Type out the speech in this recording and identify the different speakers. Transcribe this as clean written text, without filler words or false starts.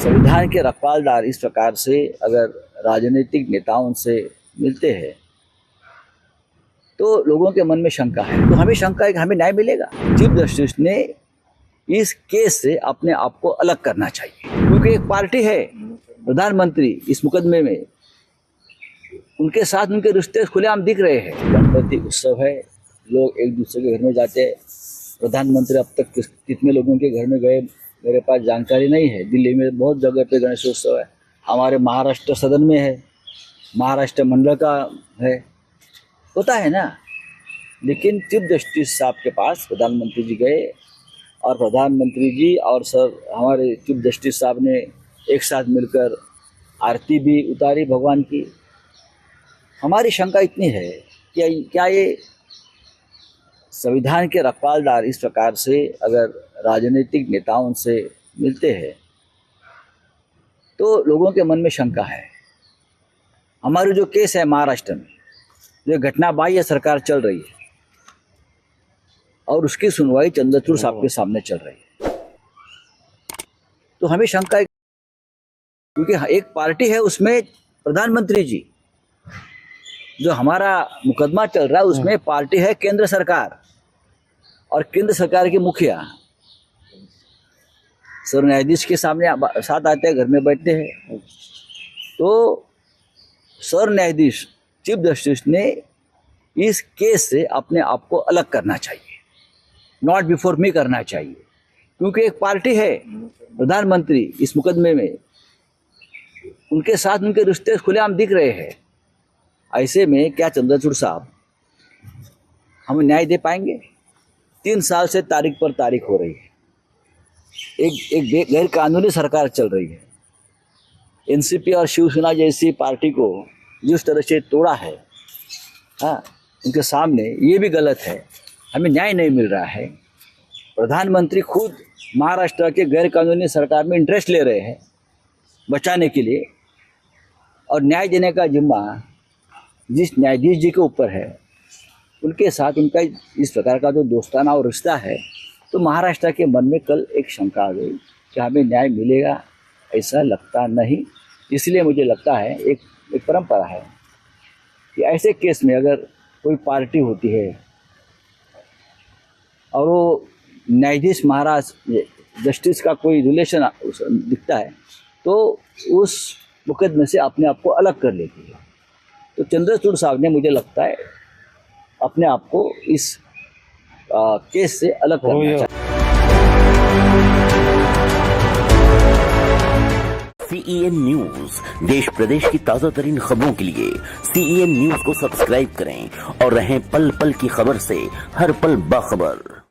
Speaker 1: संविधान के रखवालदार इस प्रकार से अगर राजनीतिक नेताओं से मिलते हैं तो लोगों के मन में शंका है। तो हमें शंका है कि हमें न्याय मिलेगा। चीफ जस्टिस ने इस केस से अपने आप को अलग करना चाहिए, क्योंकि एक पार्टी है प्रधानमंत्री इस मुकदमे में, उनके साथ उनके रिश्ते खुलेआम दिख रहे हैं। गणपति उत्सव है, लोग एक दूसरे के घर में जाते हैं। प्रधानमंत्री अब तक कितने लोगों के घर में गए मेरे पास जानकारी नहीं है। दिल्ली में बहुत जगह पे गणेशोत्सव है, हमारे महाराष्ट्र सदन में है, महाराष्ट्र मंडल का है, होता है ना। लेकिन चीफ जस्टिस साहब के पास प्रधानमंत्री जी गए और प्रधानमंत्री जी और सर हमारे चीफ जस्टिस साहब ने एक साथ मिलकर आरती भी उतारी भगवान की। हमारी शंका इतनी है कि क्या ये संविधान के रखवालदार इस प्रकार से अगर राजनीतिक नेताओं से मिलते हैं तो लोगों के मन में शंका है। हमारी जो केस है महाराष्ट्र में, जो घटना बाह्य सरकार चल रही है और उसकी सुनवाई चंद्रचूड़ साहब के सामने चल रही है, तो हमें शंका है क्योंकि एक पार्टी है उसमें प्रधानमंत्री जी, जो हमारा मुकदमा चल रहा है उसमें पार्टी है केंद्र सरकार, और केंद्र सरकार के मुखिया सर न्यायाधीश के सामने साथ आते हैं, घर में बैठते हैं। तो सर न्यायाधीश चीफ जस्टिस ने इस केस से अपने आप को अलग करना चाहिए, नॉट बिफोर मी करना चाहिए, क्योंकि एक पार्टी है प्रधानमंत्री इस मुकदमे में, उनके साथ उनके रिश्ते खुलेआम दिख रहे हैं। ऐसे में क्या चंद्रचूड़ साहब हमें न्याय दे पाएंगे? 3 साल से तारीख पर तारीख हो रही है, एक गैर कानूनी सरकार चल रही है। एनसीपी और शिवसेना जैसी पार्टी को जिस तरह से तोड़ा है, हाँ, उनके सामने ये भी गलत है, हमें न्याय नहीं मिल रहा है। प्रधानमंत्री खुद महाराष्ट्र के गैर कानूनी सरकार में इंटरेस्ट ले रहे हैं बचाने के लिए, और न्याय देने का जिम्मा जिस न्यायाधीश जी के ऊपर है, उनके साथ उनका इस प्रकार का जो दोस्ताना और रिश्ता है, तो महाराष्ट्र के मन में कल एक शंका आ गई कि हमें न्याय मिलेगा। ऐसा लगता नहीं। इसलिए मुझे लगता है एक परंपरा है कि ऐसे केस में अगर कोई पार्टी होती है और वो न्यायाधीश महाराज जस्टिस का कोई रिलेशन दिखता है तो उस मुकदमे से अपने आप को अलग कर लेती है। तो चंद्रचूड़ साहब ने, मुझे लगता है, अपने आप को इस केस से अलग करना चाहिए।
Speaker 2: CEN न्यूज देश प्रदेश की ताजा तरीन खबरों के लिए CEN न्यूज को सब्सक्राइब करें और रहें पल पल की खबर से हर पल बाखबर।